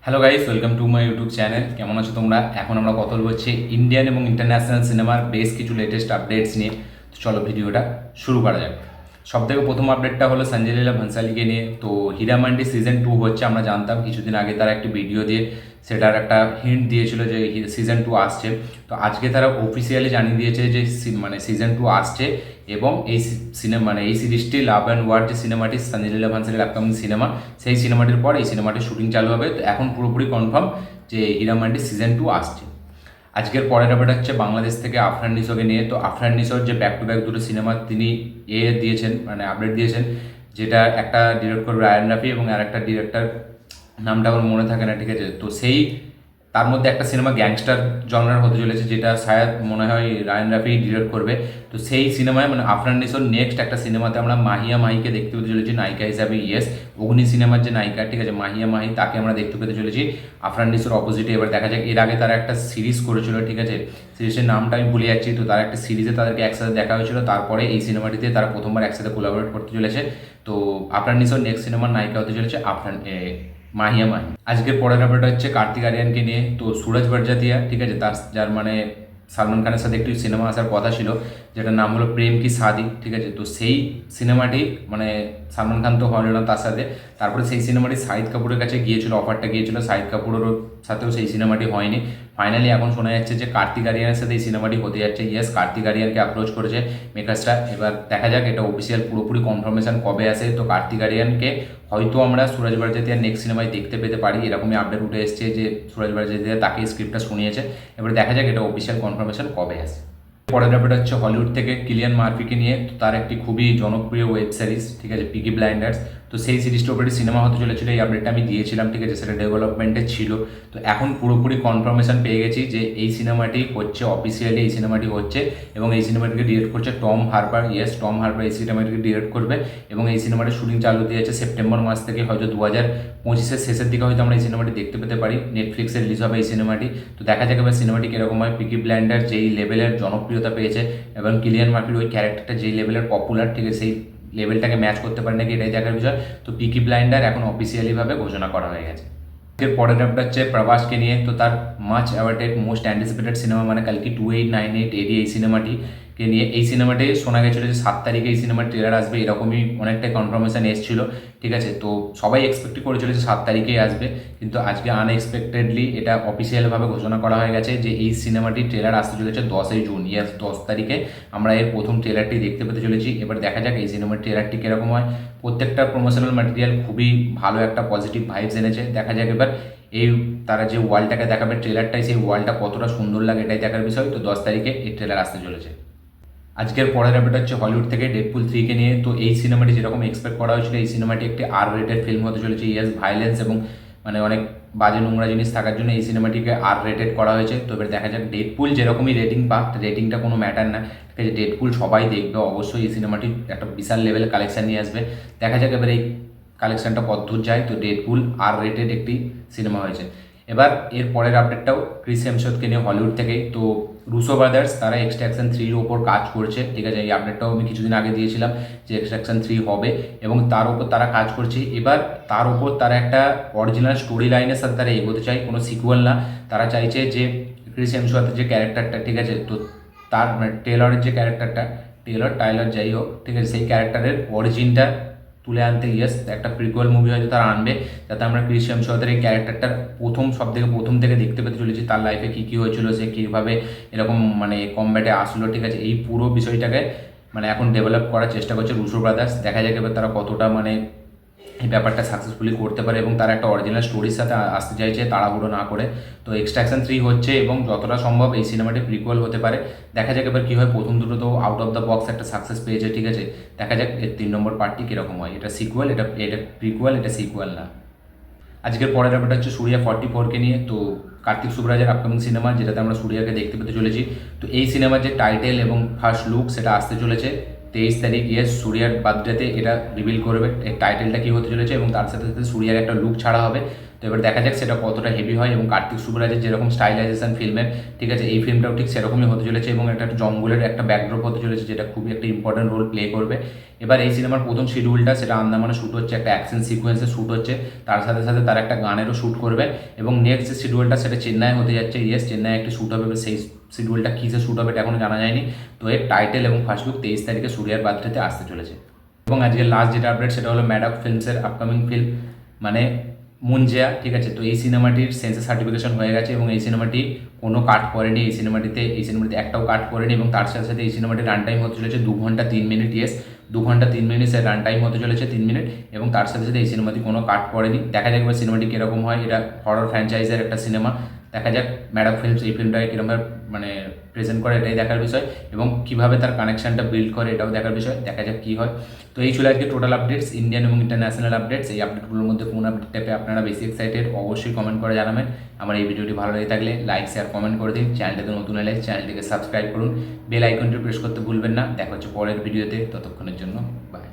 Hello guys, welcome to my YouTube channel. কেমন আছো তোমরা? এখন আমরা কথা বলবো হচ্ছে ইন্ডিয়ান এবং ইন্টারন্যাশনাল সিনেমার বেশ কিছু লেটেস্ট আপডেটস নিয়ে। তো চলো ভিডিওটা শুরু করা যাক। সব থেকে প্রথম আপডেটটা হলো সঞ্জয় লীলা ভনসালীকে নিয়ে। তো হীরামান্ডি সিজন 2 হচ্ছে, আমরা জানতাম কিছুদিন আগে তারা একটি ভিডিও দিয়ে সেটার একটা হিন্ট দিয়েছিল যে সিজন 2 আসছে। তো আজকে তারা অফিসিয়ালি জানিয়ে দিয়েছে যে সিজন 2 আসছে এবং এই সিনেমা এই সিরিজটি লাভ অ্যান্ড ওয়ার যে সিনেমাটি সঞ্জয় লীলা ভনসালীর আপকামিং সিনেমা, সেই সিনেমাটির পর এই সিনেমাটির শুটিং চালু হবে। তো এখন পুরোপুরি কনফার্ম যে হীরামান্ডি সিজন 2 আসছে। আজকের পরের আপডেট হচ্ছে বাংলাদেশ থেকে আফরান নিশোকে নিয়ে। তো আফরান নিশোর যে ব্যাক টু ব্যাক দুটো সিনেমা তিনি দিয়েছেন, আপডেট দিয়েছেন, যেটা একটা ডিরেক্ট করবে রায়ান রাফি এবং আর একটা ডিরেক্টর নামটা আমার মনে থাকে না, ঠিক আছে। তো সেই তার মধ্যে একটা সিনেমা গ্যাংস্টার জনরার হতে চলেছে, যেটা শায়দ মনে হয় রায়ান রাফি ডিরেক্ট করবে। তো সেই সিনেমায় আফরান নিশোর নেক্সট একটা সিনেমাতে আমরা মাহিয়া মাহিকে দেখতে পেতে চলেছি নায়িকা হিসাবে। ইয়েস, অগ্নি সিনেমার যে নায়িকা, ঠিক আছে, মাহিয়া মাহি, তাকে আমরা দেখতে পেতে চলেছি আফরান নিশোর অপোজিটে। এবার দেখা যাক, এর আগে তারা একটা সিরিজ করেছিল, ঠিক আছে, সিরিজের নামটা আমি ভুলে যাচ্ছি। তো তারা একটা সিরিজে তাদেরকে একসাথে দেখা হয়েছিল, তারপরে এই সিনেমাটিতে তারা প্রথমবার একসাথে কোলাবোরেট করতে চলেছে। তো আফরান নিশোর নেক্সট সিনেমার নায়িকা হতে চলেছে মাহিয়া মাহি। আজকের পরের আপডেট হচ্ছে কার্তিক আরিয়ানকে নিয়ে। তো সুরজ বরজাতিয়া, ঠিক আছে, তার যার সালমান খানের সাথে একটি সিনেমা আসার কথা ছিল, যেটার নাম হলো প্রেম কি শাদি, ঠিক আছে। তো সেই সিনেমাটি সালমান খান তো হলো না তার সাথে, তারপরে সেই সিনেমাটি শাহিদ কাপুরের কাছে গিয়েছিল, অফারটা গিয়েছিল শাহিদ কাপুরের সাথেও, সেই সিনেমাটি হয়নি। ফাইনালি এখন শোনা যাচ্ছে যে কার্তিক আরিয়ানের সাথে এই সিনেমাটি হতে যাচ্ছে। ইয়েস, কার্তিক আরিয়ানকে অ্যাপ্রোচ করেছে মেকার্সরা। এবার দেখা যাক এটা অফিসিয়াল পুরোপুরি কনফার্মেশন কবে আসে। তো কার্তিক আরিয়ানকে হয়তো আমরা সুরজ বরজাতিয়ার নেক্সট সিনেমায় দেখতে পেতে পারি, এরকমই আপডেট উঠে এসছে যে সুরজ বরজাতিয়া তাকে স্ক্রিপ্টটা শুনিয়েছে। এবার দেখা যাক এটা অফিসিয়াল কনফার্মেশন কবে আসে। পরের আপডেট হচ্ছে হলিউড থেকে কিলিয়ান মার্ফিকে নিয়ে। তো তার একটি খুবই জনপ্রিয় ওয়েব সিরিজ, ঠিক আছে, পিকি ব্লাইন্ডার্স। তো সেই সিরিজটা ওপরে সিনেমা হতে চলেছিল, এই আপডেটটা আমি দিয়েছিলাম, ঠিক আছে, সেটা ডেভেলপমেন্টে ছিল। তো এখন পুরোপুরি কনফার্মেশন পেয়ে গেছি যে এই সিনেমাটি হচ্ছে, অফিসিয়ালি এই সিনেমাটি হচ্ছে এবং এই সিনেমাটিকে ডিরেক্ট করছে Tom Harper. Yes, Tom Harper এই সিনেমাটিকে ডিরেক্ট করবে এবং এই সিনেমাটির শুটিং চালু দিয়েছে সেপ্টেম্বর মাস থেকে। হয়তো 2025-এর শেষের দিকে হয়তো আমরা এই সিনেমাটি দেখতে পেতে পারি। নেটফ্লিক্সে রিলিজ হবে এই সিনেমাটি। তো দেখা যাক এবার সিনেমাটি কীরকম হয়। পিকি ব্লাইন্ডার যেই লেভেলের জনপ্রিয়তা পেয়েছে এবং কিলিয়ান মার্ফির ওই ক্যারেক্টারটা যেই লেভেলের পপুলার, ঠিক আছে, সেই লেভেলটাকে ম্যাচ করতে পারে নাকি এটাই দেখার বিষয়। তো পিকি ব্লাইন্ডার এখন অফিসিয়ালিভাবে ঘোষণা করা হয়ে গেছে। এর পরের আপডেট হচ্ছে প্রভাসকে নিয়ে। তো তার much awarded most anticipated cinema কালকি 2898 এডি, এই সিনেমাটিকে নিয়ে। এই সিনেমাটি শোনা গেছিলো যে 7 তারিখে এই সিনেমার ট্রেলার আসবে, এরকমই অনেকটাই কনফার্মেশন এসেছিল, ঠিক আছে। তো সবাই এক্সপেক্ট করেছিল যে 7 তারিখেই আসবে, কিন্তু আজকে আনএক্সপেক্টেডলি এটা অফিসিয়ালভাবে ঘোষণা করা হয়ে গেছে যে এই সিনেমাটির ট্রেলার আসতে চলেছে 10ই জুন। ইয়াস, 10 তারিখে আমরা এর প্রথম ট্রেলারটি দেখতে পেতে চলেছি। এবার দেখা যাক এই সিনেমার ট্রেলারটি কীরকম হয়। প্রত্যেকটা প্রমোশনাল ম্যাটেরিয়াল খুবই ভালো একটা পজিটিভ ভাইবস এনেছে। দেখা যাক এবার এই তারা যে ওয়ার্ল্ডটাকে দেখাবে ট্রেলারটাই, সেই ওয়ার্ল্ডটা কতটা সুন্দর লাগে এটাই দেখার বিষয়। তো 10 তারিখে এই ট্রেলার আসতে চলেছে। আজকের পরের আপডেট হচ্ছে হলিউড থেকে ডেডপুল 3কে নিয়ে। তো এই সিনেমাটি যেরকম এক্সপেক্ট করা হয়েছিল, এই সিনেমাটি একটি রেটেড ফিল্ম হতে চলেছে। ইয়েস, ভায়োলেন্স এবং অনেক বাজে নোংরা জিনিস থাকার জন্য এই সিনেমাটিকে রেটেড করা হয়েছে। তো এবার দেখা যাক ডেডপুল যেরকমই রেটিং পাক, রেটিংটা কোনো ম্যাটার না, ঠিক আছে, ডেডপুল সবাই দেখবে অবশ্যই। এই সিনেমাটি একটা বিশাল লেভেলে কালেকশন নিয়ে আসবে। দেখা যাক এবার এই কালেকশনটা কতদূর যায়। তো ডেডপুল রেটেড একটি সিনেমা হয়েছে। এবার এর পরের আপডেটটাও ক্রিস হেমসওয়ার্থকে নিয়ে হলিউড থেকে। তো রুসো ব্রাদার্স তারা এক্সট্রাকশন 3-র ওপর কাজ করছে, ঠিক আছে। এই আপডেটটাও আমি কিছুদিন আগে দিয়েছিলাম যে এক্সট্রাকশন 3 হবে এবং তার ওপর তারা কাজ করছে। এবার তার ওপর তারা একটা অরিজিনাল স্টোরি লাইনের সাথে তারা এগোতে চায়, কোনো সিকুয়েল না। তারা চাইছে যে ক্রিস হেমসওয়ার্থের যে ক্যারেক্টারটা, ঠিক আছে, তো তার টেলরের যে ক্যারেক্টারটা, টাইলার যাই হোক, ঠিক আছে, সেই ক্যারেক্টারের অরিজিনটা তুলে আনতে। ইয়েস, একটা প্রিকুয়াল মুভি হয়তো তারা আনবে, যাতে আমরা ক্রিস হেমসওয়ার্থের এই ক্যারেক্টারটার প্রথম থেকে দেখতে পেতে চলেছি, তার লাইফে কী কী হয়েছিল, সে কীভাবে এরকম কমব্যাটে আসলো, ঠিক আছে। এই পুরো বিষয়টাকে এখন ডেভেলপ করার চেষ্টা করছে রুসো ব্রাদার্স। দেখা যাক এবার তারা কতটা এই ব্যাপারটা সাকসেসফুলি করতে পারে এবং তারা একটা অরিজিনাল স্টোরির সাথে আসতে চাইছে তাড়াহুড়ো না করে। তো এক্সট্রাকশন 3 হচ্ছে এবং যতটা সম্ভব এই সিনেমাটি প্রিকুয়াল হতে পারে। দেখা যাক এবার কী হয়। প্রথম দুটো তো আউট অফ দ্য বক্স একটা সাকসেস পেয়েছে, ঠিক আছে। দেখা যাক এর 3 নম্বর পার্টটি কীরকম হয়। এটা সিকুয়াল, এটা প্রিকুয়াল, এটা সিকুয়াল না। আজকের পরের ব্যাপারটা হচ্ছে সূর্যা 44কে নিয়ে। তো কার্তিক সুবরাজের আপকামিং সিনেমা, যেটাতে আমরা সূর্যাকে দেখতে পেতে চলেছি। তো এই সিনেমার যে টাইটেল এবং ফার্স্ট লুক সেটা আসতে চলেছে 23 তারিখ। ইয়েস, সূর্যার বার্থডেতে এটা রিভিল করবে এর টাইটেলটা কী হতে চলেছে এবং তার সাথে সাথে সূর্যার একটা লুক ছাড়া হবে। তো এবার দেখা যাক সেটা কতটা হেভি হয়, এবং কার্তিক সুবরাজের যেরকম স্টাইলাইজেশন ফিল্মের, ঠিক আছে, এই ফিল্মটাও ঠিক সেরকমই হতে চলেছে, এবং একটা জঙ্গলের একটা ব্যাকড্রপ হতে চলেছে, যেটা খুবই একটা ইম্পর্টেন্ট রোল প্লে করবে। এবার এই সিনেমার প্রথম শিডিউলটা সেটা আন্দামানে শ্যুট হচ্ছে, একটা অ্যাকশন সিকোয়েন্সে শ্যুট হচ্ছে, তার সাথে সাথে তার একটা গানেরও শ্যুট করবে, এবং নেক্সট যে শিডিউলটা সেটা চেন্নাই হতে যাচ্ছে। ইয়েস, চেন্নাই একটা শ্যুট হবে, সেই শিডিউলটা কিসে শ্যুট হবে এটা এখনও জানা যায়নি। তো এর টাইটেল এবং ফার্স্ট লুক 23 তারিখে সূর্যার বার্থডেতে আসতে চলেছে। এবং আজকে লাস্ট যেটা আপডেট সেটা হলো ম্যাডক ফিল্মসের আপকামিং ফিল্ম মানে মুঞ্জিয়া, ঠিক আছে। তো এই সিনেমাটির সেন্সার সার্টিফিকেশন হয়ে গেছে, এবং এই সিনেমাটি কোনো কাট করেনি, এই সিনেমাটিতে একটাও কাট করেনি, এবং তার সাথে সাথে এই সিনেমাটির রান টাইম হতে চলেছে 2 ঘন্টা 3 মিনিট। ইয়েস, 2 ঘন্টা 3 মিনিট এর রান টাইম হতে চলেছে 3 মিনিট, এবং তার সাথে সাথে এই সিনেমাটি কোনো কাট করেনি। দেখা যাক এবার সিনেমাটি কীরকম হয়, এটা হরর ফ্র্যাঞ্চাইজের একটা সিনেমা। দেখা যাক ম্যাডক ফিল্মস এই ফিল্মটাকে কীরকমভাবে মানে প্রেজেন্ট করে, এটাই দেখার বিষয়, এবং কীভাবে তার কানেকশানটা বিল্ড করে এটাও দেখার বিষয়। দেখা যাক কী হয়। তো এই ছিল আজকে টোটাল আপডেটস, ইন্ডিয়ান এবং ইন্টারন্যাশনাল আপডেটস। এই আপডেটগুলোর মধ্যে কোন আপডেটটা পেয়ে আপনারা বেশি এক্সাইটেড অবশ্যই কমেন্ট করে জানাবেন। আমার এই ভিডিওটি ভালো লেগে থাকলে লাইক শেয়ার কমেন্ট করে দিন। চ্যানেলটাতে নতুন এলে চ্যানেলটিকে সাবস্ক্রাইব করুন, বেল আইকনটি প্রেস করতে ভুলবেন না। দেখা হচ্ছে পরের ভিডিওতে, ততক্ষণের জন্য বাই।